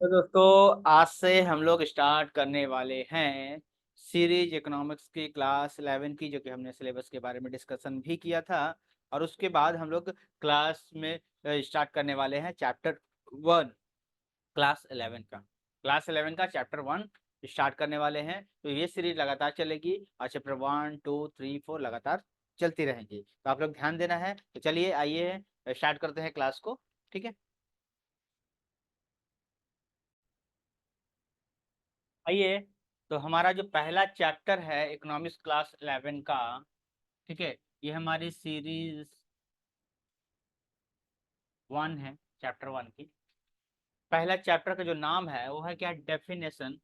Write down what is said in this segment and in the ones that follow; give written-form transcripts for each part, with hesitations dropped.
तो दोस्तों आज से हम लोग स्टार्ट करने वाले हैं सीरीज इकोनॉमिक्स की क्लास 11 की, जो कि हमने सिलेबस के बारे में डिस्कशन भी किया था। और उसके बाद हम लोग क्लास में स्टार्ट करने वाले हैं चैप्टर 1, क्लास 11 का चैप्टर 1 स्टार्ट करने वाले हैं। तो ये सीरीज लगातार चलेगी और चैप्टर 1 2 3 4 लगातार चलती रहेंगी, तो आप लोग ध्यान देना है। तो चलिए आइए स्टार्ट करते हैं क्लास को। ठीक है, आइए। तो हमारा जो पहला चैप्टर है इकोनॉमिक्स क्लास 11 का, ठीक है, ये हमारी सीरीज 1 है, चैप्टर 1 की। पहला चैप्टर का जो नाम है वो है क्या, definition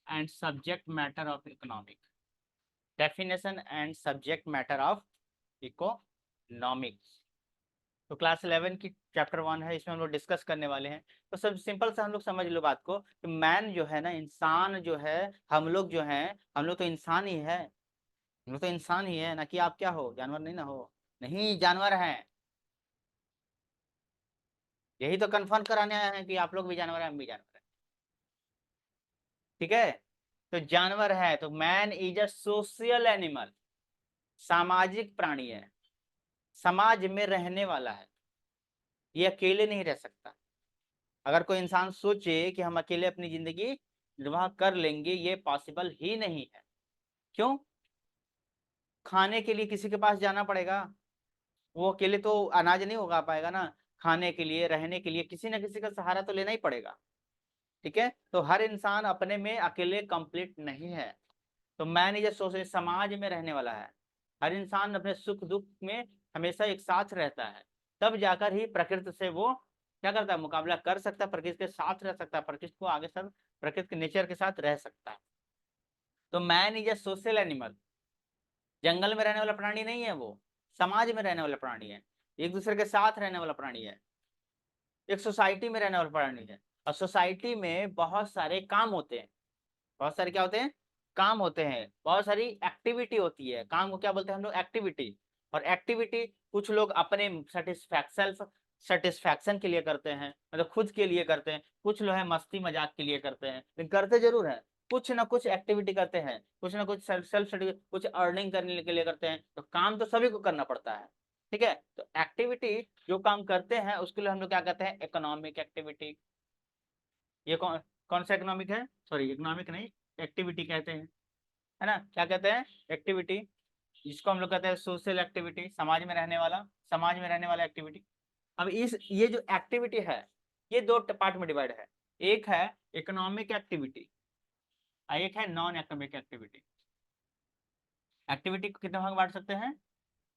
and subject matter of economic. Definition and subject matter of economics. तो क्लास 11 की चैप्टर 1 है, इसमें हम लोग डिस्कस करने वाले हैं। तो सब सिंपल सा हम लोग समझ लो बात को कि मैन जो है ना, इंसान जो है, हम लोग जो हैं, हम लोग तो इंसान ही है। वो तो इंसान ही है ना, कि आप क्या हो, जानवर नहीं ना हो। नहीं, जानवर हैं। यही तो कंफर्म कराने आए हैं कि आप लोग भी जानवर हैं, हम भी जानवर हैं। ठीक है, तो जानवर है तो man is a social animal. सामाजिक प्राणी है, समाज में रहने वाला है। ये अकेले नहीं रह सकता। अगर कोई इंसान सोचे कि हम अकेले अपनी जिंदगी निर्वाह कर लेंगे, ये पॉसिबल ही नहीं है। क्यों? खाने के लिए किसी के पास जाना पड़ेगा। वो अकेले तो अनाज नहीं उगा पाएगा ना। खाने के लिए, रहने के लिए किसी ना किसी का सहारा तो लेना ही पड़ेगा। ठीक है, तो हर इंसान अपने में अकेले कंप्लीट नहीं है। तो मैंने ये सोचे समाज में रहने वाला है। हर इंसान अपने सुख दुख में हमेशा एक साथ रहता है। तब जाकर ही प्रकृति से वो क्या करता है, मुकाबला कर सकता है, प्रकृति के साथ रह सकता है, प्रकृति को आगे सब प्रकृति के नेचर के साथ रह सकता है। तो man is a social animal. जंगल में रहने वाला प्राणी नहीं है वो, समाज में रहने वाला प्राणी है। एक दूसरे के साथ रहने वाला प्राणी है। एक सोसाइटी में रहने वाला प्राणी है। और सोसाइटी में बहुत सारे काम होते हैं। बहुत सारे क्या होते हैं, काम होते हैं। बहुत सारी एक्टिविटी होती है। काम को क्या बोलते हैं हम लोग, एक्टिविटी। और एक्टिविटी कुछ लोग अपने सेल्फ सेटिस्फैक्शन के लिए करते हैं, मतलब खुद के लिए करते हैं। कुछ लोग है मस्ती मजाक के लिए करते हैं, लेकिन करते जरूर है। कुछ ना कुछ एक्टिविटी करते हैं, कुछ ना कुछ सेल्फ कुछ अर्निंग करने के लिए करते हैं। तो काम तो सभी को करना पड़ता है। ठीक है, तो एक्टिविटी जो काम करते हैं उसके लिए हम लोग क्या कहते हैं, इकोनॉमिक एक्टिविटी। ये कौन कौन सा इकोनॉमिक है, सॉरी इकोनॉमिक नहीं, एक्टिविटी कहते हैं। है ना, क्या कहते हैं, एक्टिविटी। जिसको हम लोग कहते हैं सोशल एक्टिविटी, समाज में रहने वाला, समाज में रहने वाला एक्टिविटी। अब इस ये जो एक्टिविटी है, ये दो पार्ट में डिवाइड है। एक है इकोनॉमिक एक्टिविटी और एक है नॉन इकोनॉमिक एक्टिविटी। एक्टिविटी को कितने भाग में बांट सकते हैं,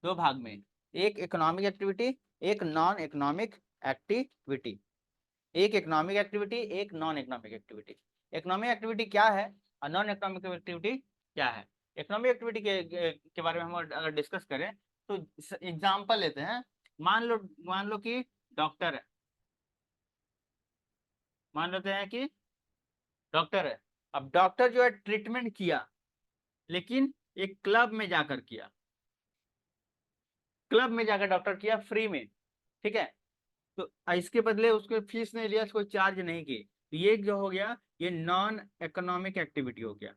दो भाग में। एक इकोनॉमिक एक्टिविटी, एक नॉन इकोनॉमिक एक्टिविटी। एक इकोनॉमिक एक्टिविटी, एक non economic activity. Economic activity क्या है और नॉन इकोनॉमिक एक्टिविटी क्या है। इकोनॉमिक एक्टिविटी के बारे में हम अगर डिस्कस करें तो एग्जांपल लेते हैं। मान लो कि डॉक्टर है। मान लेते हैं कि डॉक्टर है। अब डॉक्टर जो है ट्रीटमेंट किया, लेकिन एक क्लब में जाकर किया। क्लब में जाकर डॉक्टर किया फ्री में। ठीक है, तो इसके बदले उसको फीस नहीं लिया, कोई चार्ज नहीं की, तो ये जो हो गया, ये नॉन इकोनॉमिक एक्टिविटी हो गया।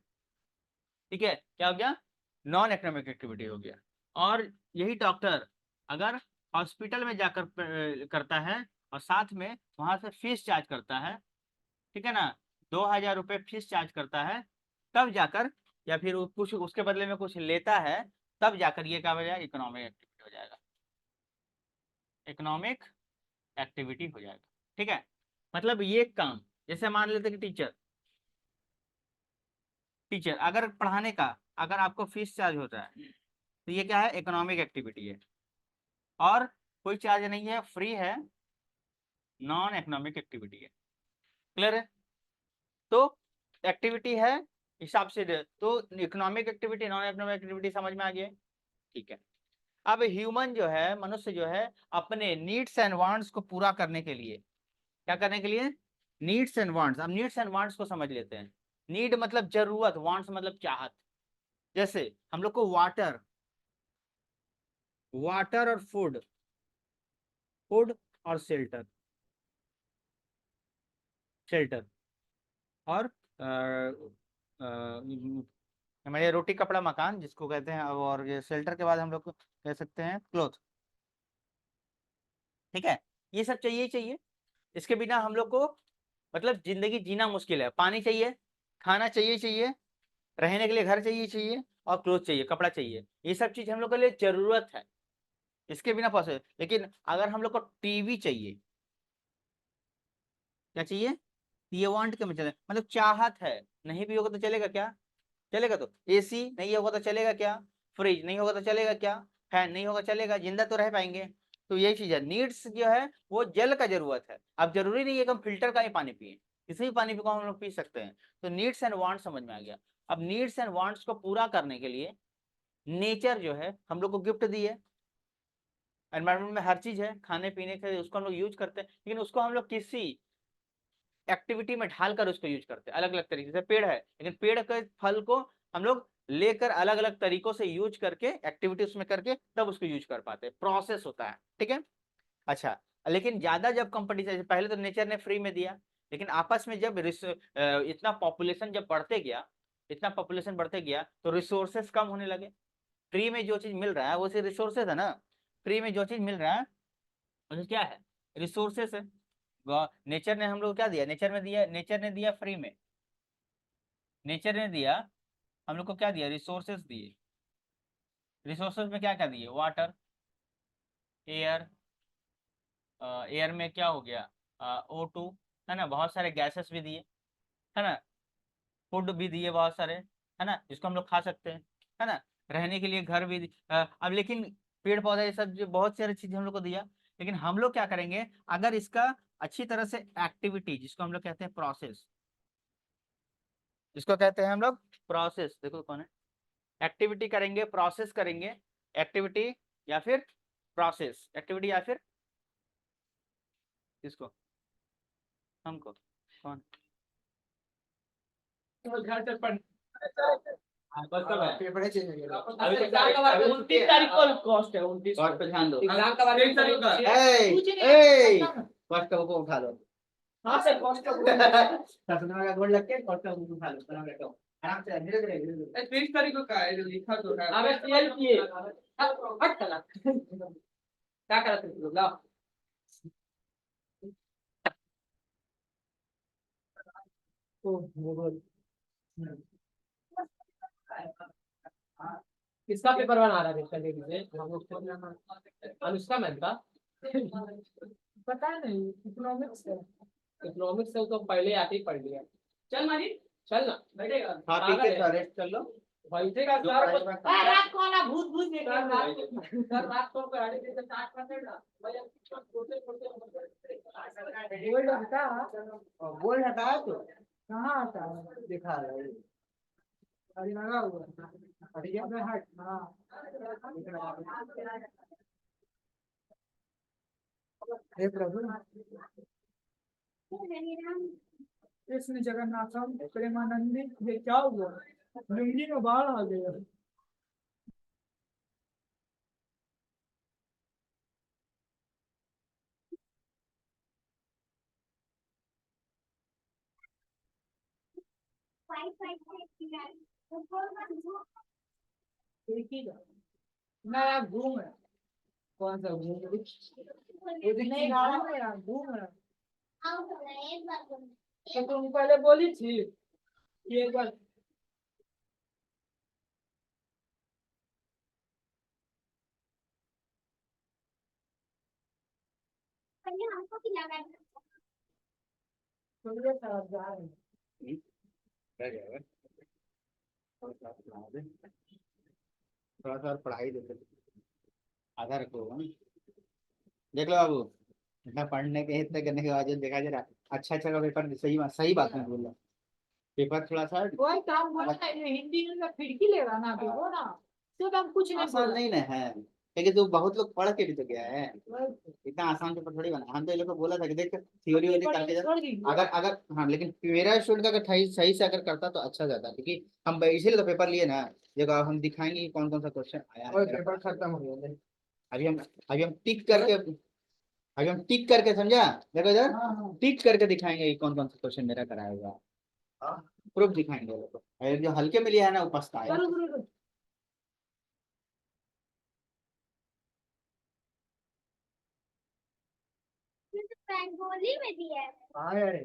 ठीक है, क्या हो गया, नॉन इकोनॉमिक एक्टिविटी हो गया। और यही डॉक्टर अगर हॉस्पिटल में जाकर करता है और साथ में वहां से फीस चार्ज करता है, ठीक है ना, 2,000 रुपये फीस चार्ज करता है, तब जाकर, या फिर कुछ उसके बदले में कुछ लेता है, तब जाकर ये क्या हो जाएगा, इकोनॉमिक एक्टिविटी हो जाएगा। इकोनॉमिक एक्टिविटी हो जाएगा। ठीक है, मतलब ये काम, जैसे मान लेते कि टीचर, टीचर अगर पढ़ाने का, अगर आपको फीस चार्ज होता है, तो ये क्या है, इकोनॉमिक एक्टिविटी है। और कोई चार्ज नहीं है, फ्री है, नॉन इकोनॉमिक एक्टिविटी है। क्लियर है? तो एक्टिविटी है हिसाब से तो economic activity, non economic activity समझ में आ गया। ठीक है, अब ह्यूमन जो है, मनुष्य जो है, अपने नीड्स एंड वांट्स को पूरा करने के लिए, क्या करने के लिए, नीड्स एंड वांट्स। अब नीड्स एंड वांट्स को समझ लेते हैं। नीड मतलब जरूरत, वांट्स मतलब चाहत। जैसे हम लोग को वाटर, वाटर और फूड, फूड और शेल्टर, शेल्टर और हमारे रोटी कपड़ा मकान जिसको कहते हैं, और ये शेल्टर के बाद हम लोग कह सकते हैं क्लोथ। ठीक है, ये सब चाहिए ही चाहिए। इसके बिना हम लोग को मतलब जिंदगी जीना मुश्किल है। पानी चाहिए, खाना चाहिए चाहिए, रहने के लिए घर चाहिए चाहिए, और क्लोथ चाहिए, कपड़ा चाहिए। ये सब चीज हम लोग के लिए जरूरत है, इसके बिना पॉसिबल। लेकिन अगर हम लोग को टीवी चाहिए, क्या चाहिए? ये वांट के मतलब चाहत है। नहीं भी होगा तो चलेगा क्या? चलेगा। तो एसी नहीं होगा तो चलेगा क्या? फ्रिज नहीं होगा तो चलेगा क्या? फैन नहीं होगा चलेगा? जिंदा तो रह पाएंगे। तो यही चीज है, नीड्स जो है वो जल का जरूरत है। अब जरूरी नहीं है कि हम फिल्टर का ही पानी पिए, किसी भी पानी को हम लोग पी सकते हैं। तो नीड्स एंड वांट्स समझ में आ गया। अब नीड्स एंड वांट्स को पूरा करने के लिए नेचर जो है हम लोग को गिफ्ट दी है। एनवायरमेंट में हर चीज है, खाने पीने के उसको हम लोग यूज करते हैं, लेकिन उसको हम लोग किसी एक्टिविटी में ढालकर उसको यूज करते हैं अलग अलग तरीके से। पेड़ है, लेकिन पेड़ के फल को हम लोग लेकर अलग अलग तरीकों से यूज करके, एक्टिविटी उसमें करके तब उसको यूज कर पाते हैं। प्रोसेस होता है, ठीक है। अच्छा, लेकिन ज्यादा जब कंपटीशन, पहले तो नेचर ने फ्री में दिया, लेकिन आपस में जब इतना पॉपुलेशन जब बढ़ते गया, इतना पॉपुलेशन बढ़ते गया तो रिसोर्सेस कम होने लगे। फ्री में जो चीज मिल रहा है वो सिर्फ रिसोर्सेज है ना। फ्री में जो चीज मिल रहा है वो क्या है? रिसोर्सेस है। नेचर ने हम लोग क्या दिया? नेचर ने दिया फ्री में। नेचर ने दिया हम लोग को क्या दिया? रिसोर्सेस दिए। रिसोर्सेस में क्या क्या दिए? वाटर, एयर, एयर में क्या हो गया? O2, है ना। बहुत सारे गैसेस भी दिए, है ना। फूड भी दिए बहुत सारे, है ना, जिसको हम लोग खा सकते हैं, है ना। रहने के लिए घर भी अब लेकिन पेड़ पौधे ये सब जो बहुत सारी चीजें हम लोग को दिया, लेकिन हम लोग क्या करेंगे? अगर इसका अच्छी तरह से एक्टिविटी, जिसको हम लोग कहते हैं प्रोसेस, जिसको कहते हैं हम लोग प्रोसेस, देखो कौन है, एक्टिविटी करेंगे, प्रोसेस करेंगे। एक्टिविटी या फिर प्रोसेस, एक्टिविटी या फिर किसको? हमको। कौन? घर से पढ़ बस कब है? पेपर चेंज हो गया अभी तक। अभी 29 तारीख को कॉस्ट है। 29 कॉस्ट पे ध्यान दो। एग्जाम का बारे में कॉस्ट को उठा लो। हां सर, कॉस्ट का सपना का गोल लग के कॉस्ट का उठा लो। बना बैठो आराम से, धीरे धीरे। 30 तारीख को का है जो लिखा तो है। अबे सेल किए हट चला क्या कर रहे थे लाओ। ओ बोल। किसका पेपर बना रहा है? इसका देख लीजिए। हम लोग अनुष्का मैम का पता नहीं। इकोनॉमिक्स है। इकोनॉमिक्स से तो पहले आके ही पढ़ लिया। चल मारी, चल ना बैठेगा। हाँ ठीक है, रेस्ट कर लो। बैठेगा सर। रात को ना भूत भूत देखेगा सर। रात को कराने के 60% ना भैया छोटे छोटे गोल्ड हटा। गोल्ड हटा तो कहाँ हटा दिखा रहा है? अरे लगा हुआ है। हट हाँ। हे प्रभु कृष्ण जगन्नाथम प्रेमानंदी, ये क्या हुआ? लुंगी में बाढ़ आ गया। ना यार घूम है। कौन सा घूम? वो नहीं घूम है यार, घूम है। तो तुम पहले बोली थी कि एक बार थोड़ी सा जा रहे हैं। रह जाएगा। थोड़ा सा और पढ़ाई देते, आधा रखो ना। देख लो बाबू, इतना पढ़ने के इतना करने के बाद जो देखा जा रहा अच्छा अच्छा का पेपर, सही बात में बोल रहा। पेपर थोड़ा सा वही काम बोला ना, हिंदी में खिड़की ले रहा ना अभी वो ना, तो हम कुछ नहीं आसान नहीं ना है। लेकिन तो बहुत लोग पढ़ के भी तो गया है, इतना आसान पेपर थोड़ी बना। हम तो ये लोग को बोला था कि देख थ्योरी वोरी करके जा। अगर अगर हाँ, लेकिन मेरा स्टूडेंट अगर सही से अगर करता तो अच्छा जाता, क्योंकि हम इसीलिए तो पेपर लिए ना। देखो अब हम दिखाएंगे कि कौन कौन सा क्वेश्चन आया है। पेपर खत्म हो गया। अभी हम अभी हम टिक करके अभी हम टिक करके समझा। देखो इधर टिक करके दिखाएंगे कि कौन कौन सा क्वेश्चन मेरा कराया हुआ। प्रूफ दिखाएंगे वो लोग, और जो हल्के में लिया है ना वो पछताएगा। रंगोली में दिया है। हाँ यार,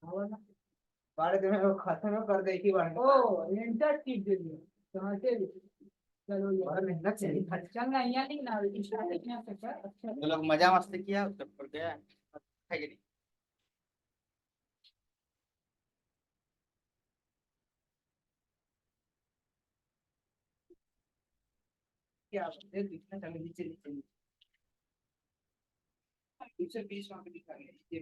वो ना बारे तुम्हें वो खत्म कर दे की बार ओ इंटर टिप दे दिया समझते हो? चलो यार मेहनत से अच्छा ना यहाँ नहीं ना इंस्टा देखने आ सकता है अच्छा तो लोग मजा मस्ती किया उसके ऊपर गया है कि नहीं। क्या बोलते हैं दिखना चाहिए नीचे नीचे नीचे बीच वहाँ पे दिखा रहे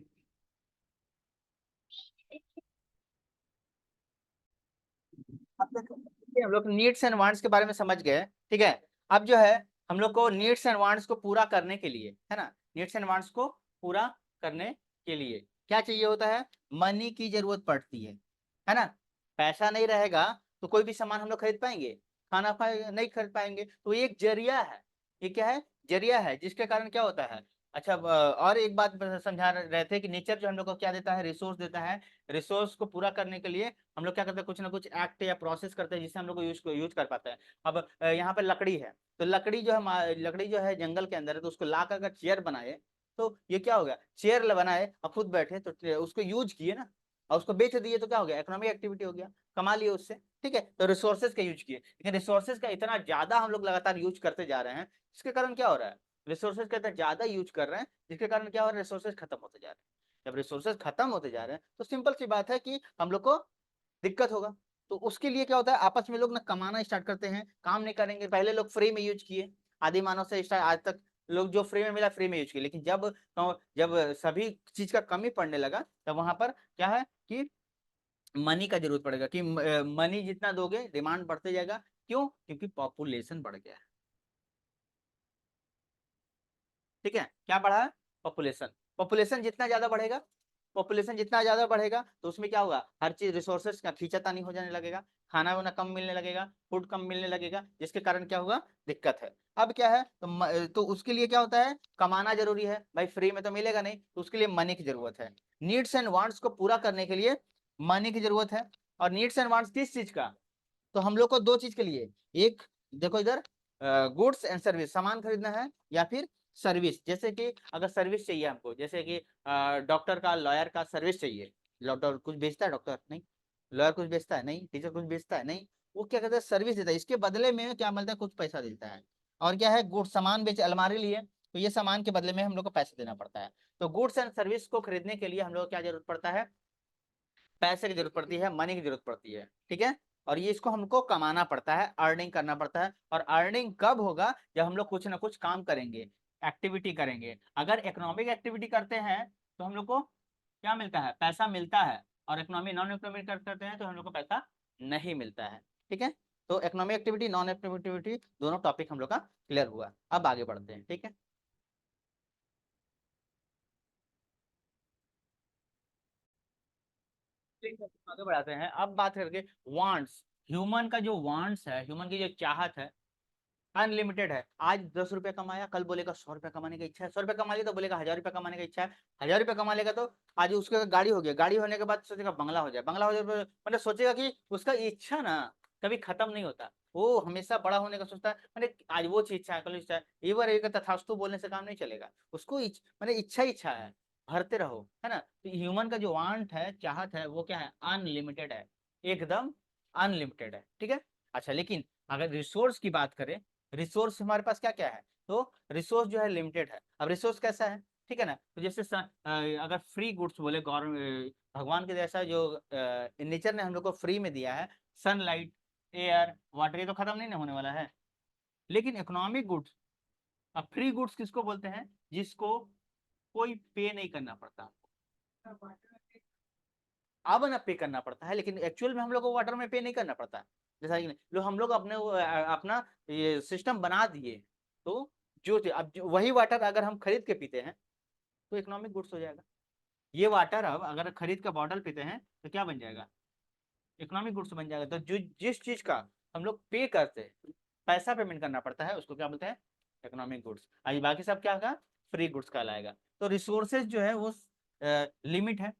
अब देखो, ये हम लोग नीड्स एंड वांट्स के बारे में समझ गए, ठीक है। अब जो है हम लोग को नीड्स एंड वांट्स को पूरा करने के लिए, है ना, नीड्स एंड वांट्स को पूरा करने के लिए क्या चाहिए होता है, मनी की जरूरत पड़ती है ना। पैसा नहीं रहेगा तो कोई भी सामान हम लोग खरीद पाएंगे, नहीं खरीद पाएंगे, तो ये एक जरिया है। ये क्या है, जरिया है, जिसके कारण क्या होता है। अच्छा, और एक बात समझा रहे थे कि नेचर जो हम लोग को क्या देता है, रिसोर्स देता है। रिसोर्स को पूरा करने के लिए हम लोग क्या करते हैं, कुछ ना कुछ एक्ट या प्रोसेस करते हैं जिससे हम लोग को यूज कर पाते हैं। अब यहाँ पे लकड़ी है, तो लकड़ी जो है, लकड़ी जो है जंगल के अंदर है, तो उसको ला कर अगर चेयर बनाए तो ये क्या हो गया, चेयर बनाए और खुद बैठे तो उसको यूज किए ना, और उसको बेच दिए तो क्या हो गया, इकोनॉमिक एक्टिविटी हो गया, कमा लिए उससे। ठीक है, तो रिसोर्सेज का यूज किए, लेकिन रिसोर्सेज का इतना ज्यादा हम लोग लगातार यूज करते जा रहे हैं, इसके कारण क्या हो रहा है, रिसोर्सेज का इतना ज्यादा यूज कर रहे हैं जिसके कारण क्या हो रहा है, रिसोर्सेज खत्म होते जा रहे हैं। जब रिसोर्सेज खत्म होते जा रहे हैं तो सिंपल सी बात है कि हम लोग को दिक्कत होगा। तो उसके लिए क्या होता है, आपस में लोग ना कमाना स्टार्ट करते हैं, काम नहीं करेंगे। पहले लोग फ्री में यूज किए, आदि मानव से स्टार्ट आज तक लोग जो फ्री में मिला फ्री में यूज किए, लेकिन जब सभी चीज का कमी पड़ने लगा तब वहां पर क्या है कि मनी का जरूरत पड़ेगा, कि मनी जितना दोगे डिमांड बढ़ते जाएगा। क्यों, क्योंकि पॉपुलेशन बढ़ गया है। ठीक है, क्या बढ़ा है, पॉपुलेशन। पॉपुलेशन जितना ज्यादा बढ़ेगा, पॉपुलेशन जितना ज्यादा बढ़ेगा तो उसमें क्या होगा, हर चीज रिसोर्सेज का खींचातानी हो जाने लगेगा, खाना वाना कम मिलने लगेगा, फूड कम मिलने लगेगा, जिसके कारण क्या होगा, दिक्कत है। अब क्या है, तो उसके लिए क्या होता है, कमाना जरूरी है भाई, फ्री में तो मिलेगा नहीं, तो उसके लिए मनी की जरूरत है। नीड्स एंड वांट्स को पूरा करने के लिए मनी की जरूरत है। और नीड्स एंड वांट्स किस चीज का, तो हम लोग को दो चीज के लिए, एक देखो इधर, गुड्स एंड सर्विस, सामान खरीदना है, या फिर सर्विस, जैसे कि अगर सर्विस चाहिए हमको, जैसे कि डॉक्टर का, लॉयर का सर्विस चाहिए। डॉक्टर कुछ बेचता है, डॉक्टर नहीं, लॉयर कुछ बेचता है नहीं, टीचर कुछ बेचता है नहीं, वो क्या कहते हैं, सर्विस देता है, इसके बदले में क्या मिलता है, कुछ पैसा देता है। और क्या है, गुड्स, सामान बेचे, अलमारी लिए तो ये सामान के बदले में हम लोग को पैसे देना पड़ता है। तो गुड्स एंड सर्विस को खरीदने के लिए हम लोग को क्या जरूरत पड़ता है, पैसे की जरूरत पड़ती है, मनी की जरूरत पड़ती है। ठीक है, और ये इसको हमको कमाना पड़ता है, अर्निंग करना पड़ता है। और अर्निंग कब होगा, जब हम लोग कुछ ना कुछ काम करेंगे, एक्टिविटी करेंगे। अगर इकोनॉमिक एक्टिविटी करते हैं तो हम लोग को क्या मिलता है, पैसा मिलता है। और इकोनॉमी नॉन इकोनॉमिक करते हैं तो हम लोग को पैसा नहीं मिलता है। ठीक है, तो इकोनॉमिक एक्टिविटी, नॉन एक्टिविटी, दोनों टॉपिक हम लोग का क्लियर हुआ। अब आगे बढ़ते हैं, ठीक है। आगे बढ़ाते हैं, अब बात करके वांट्स। ह्यूमन का जो वांट्स है, ह्यूमन की जो चाहत है, अनलिमिटेड है। आज 10 रुपया कमाया, कल बोलेगा 100 रुपया कमाने की इच्छा है, 100 रुपया कमा लिया तो बोलेगा 1000 रुपया कमाने की इच्छा है, 1000 रुपया कमा लेगा तो आज उसका गाड़ी हो गया, गाड़ी होने के बाद सोचेगा बंगला हो जाए, बंगला हो जाए मतलब सोचेगा कि उसका इच्छा ना कभी खत्म नहीं होता, वो हमेशा बड़ा होने का सोचता है। मतलब आज वो चीज इच्छा है, कल इच्छा है, ये बार एक तथास्तु बोलने से काम नहीं चलेगा, उसको मतलब इच्छा इच्छा है, भरते रहो, है ना। तो ह्यूमन का जो वांट है, चाहत है, वो क्या है, अनलिमिटेड है, एकदम अनलिमिटेड है। ठीक है, अच्छा, लेकिन अगर रिसोर्स की बात करें, रिसोर्स हमारे पास क्या क्या है, तो रिसोर्स जो है लिमिटेड है। अब रिसोर्स कैसा है, ठीक है ना, तो जैसे अगर फ्री गुड्स बोले, गवर्नमेंट भगवान के जैसा जो नेचर ने हम लोग को फ्री में दिया है, सनलाइट, एयर, वाटर, ये तो खत्म नहीं ना होने वाला है। लेकिन इकोनॉमिक गुड्स, अब फ्री गुड्स किसको बोलते हैं, जिसको कोई पे नहीं करना पड़ता, अब ना पे करना पड़ता है, लेकिन एक्चुअल में हम लोग को वाटर में पे नहीं करना पड़ता। जैसा कि जो हम लोग अपने अपना ये सिस्टम बना दिए, तो वही वाटर अगर हम खरीद के पीते हैं तो इकोनॉमिक गुड्स हो जाएगा। ये वाटर अब अगर खरीद का बॉटल पीते हैं तो क्या बन जाएगा, इकोनॉमिक गुड्स बन जाएगा। तो जो जिस चीज का हम लोग पे करते हैं, पैसा पेमेंट करना पड़ता है, उसको क्या बोलते हैं, इकोनॉमिक गुड्स। आज बाकी सब क्या का, फ्री गुड्स कहलाएगा। तो रिसोर्सेज जो है वो लिमिट है।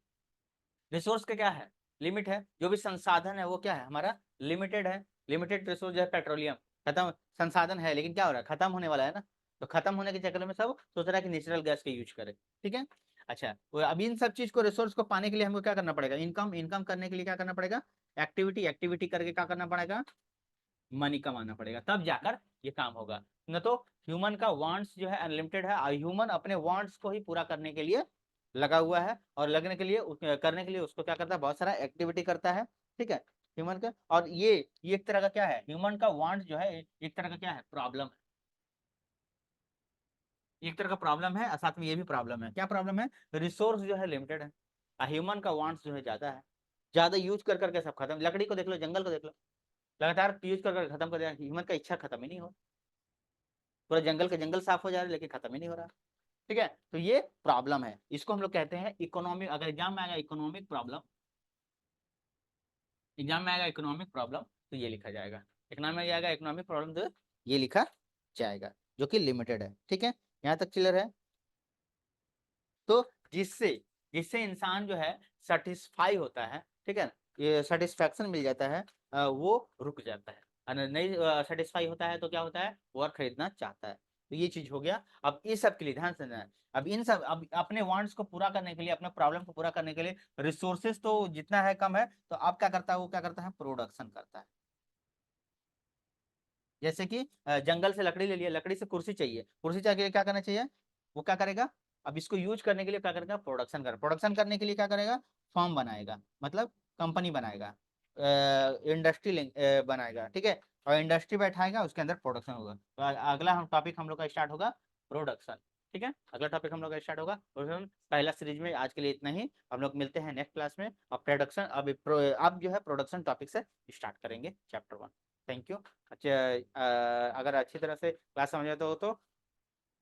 रिसोर्स का क्या है, लिमिट है, जो भी संसाधन है वो क्या है हमारा लिमिटेड है। लिमिटेड रिसोर्स जो है पेट्रोलियम, खत्म संसाधन है लेकिन क्या हो रहा है, खत्म होने वाला है ना। तो खत्म होने के चक्कर में सब सोच रहा है कि नेचुरल गैस का यूज करे। ठीक है, अच्छा अब इन सब चीज को रिसोर्स को पाने के लिए हमको क्या करना पड़ेगा, इनकम, इनकम करने के लिए क्या करना पड़ेगा, एक्टिविटी, एक्टिविटी करके क्या करना पड़ेगा, मनी कमाना पड़ेगा, तब जाकर ये काम होगा। न तो ह्यूमन का वांट्स जो है अनलिमिटेड है, ह्यूमन अपने वांट्स को ही पूरा करने के लिए लगा हुआ है, और लगने के लिए करने के लिए उसको क्या करता है, बहुत सारा एक्टिविटी करता है। ठीक है, ह्यूमन का, और ये एक तरह का क्या है, ह्यूमन का वांट जो है एक तरह का क्या है, प्रॉब्लम है। एक तरह का प्रॉब्लम है, और साथ में ये भी प्रॉब्लम है, क्या प्रॉब्लम है, रिसोर्स जो है लिमिटेड है, ह्यूमन का वांट्स जो है ज्यादा है, ज्यादा यूज कर करके सब खत्म। लकड़ी को देख लो, जंगल को देख लो, लगातार यूज कर कर खत्म कर दिया, ह्यूमन का इच्छा खत्म ही नहीं हो, पूरा जंगल के जंगल साफ हो जा रहे लेकिन खत्म ही नहीं हो रहा। ठीक है, तो ये प्रॉब्लम है, इसको हम लोग कहते हैं इकोनॉमिक। अगर एग्जाम में आएगा इकोनॉमिक प्रॉब्लम, एग्जाम में आएगा इकोनॉमिक प्रॉब्लम, तो ये लिखा जाएगा, एग्जाम में आएगा इकोनॉमिक प्रॉब्लम तो ये लिखा जाएगा, जो कि लिमिटेड है। ठीक है, यहाँ तक क्लियर है। तो जिससे जिससे इंसान जो है सेटिस्फाई होता है, ठीक है, ये सेटिस्फैक्शन मिल जाता है, वो रुक जाता है, और नहीं सेटिस्फाई होता है तो क्या होता है, वो और खरीदना चाहता है। तो ये चीज हो गया। अब इस सब के लिए ध्यान से देना है, अब इन सब, अब अपने वांट्स को पूरा करने के लिए, अपने प्रॉब्लम को पूरा करने के लिए रिसोर्सेज तो जितना है कम है, तो अब क्या करता है, वो क्या करता है, प्रोडक्शन करता है। जैसे कि जंगल से लकड़ी ले लिया, लकड़ी से कुर्सी चाहिए, कुर्सी चाहिए, क्या करना चाहिए, वो क्या करेगा, अब इसको यूज करने के लिए क्या करेगा, प्रोडक्शन कर, प्रोडक्शन करने के लिए क्या करेगा, फॉर्म बनाएगा, मतलब कंपनी बनाएगा, इंडस्ट्री बनाएगा। ठीक है, और इंडस्ट्री बैठाएगा, उसके अंदर प्रोडक्शन होगा। तो अगला हम टॉपिक हम लोग का स्टार्ट होगा प्रोडक्शन। ठीक है, अगला टॉपिक हम लोग का स्टार्ट होगा प्रोडक्शन। पहला सीरीज में आज के लिए इतना ही, हम लोग मिलते हैं नेक्स्ट क्लास में। अब प्रोडक्शन, अब जो है प्रोडक्शन टॉपिक से स्टार्ट करेंगे चैप्टर 1। Thank you. अच्छा, अगर अच्छी तरह से क्लास समझ आते हो तो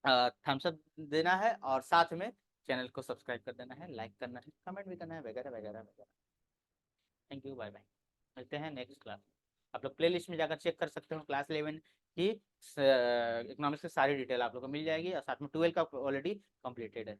थम्स अप देना है, और साथ में चैनल को सब्सक्राइब कर देना है, लाइक करना है, कमेंट भी करना है, वगैरह वगैरह वगैरह। थैंक यू, बाय बाय, मिलते हैं नेक्स्ट क्लास। आप लोग प्ले लिस्ट में जाकर चेक कर सकते हो, क्लास 11 की इकोनॉमिक्स की सारी डिटेल आप लोग को मिल जाएगी, और साथ में 12 का ऑलरेडी कंप्लीटेड है।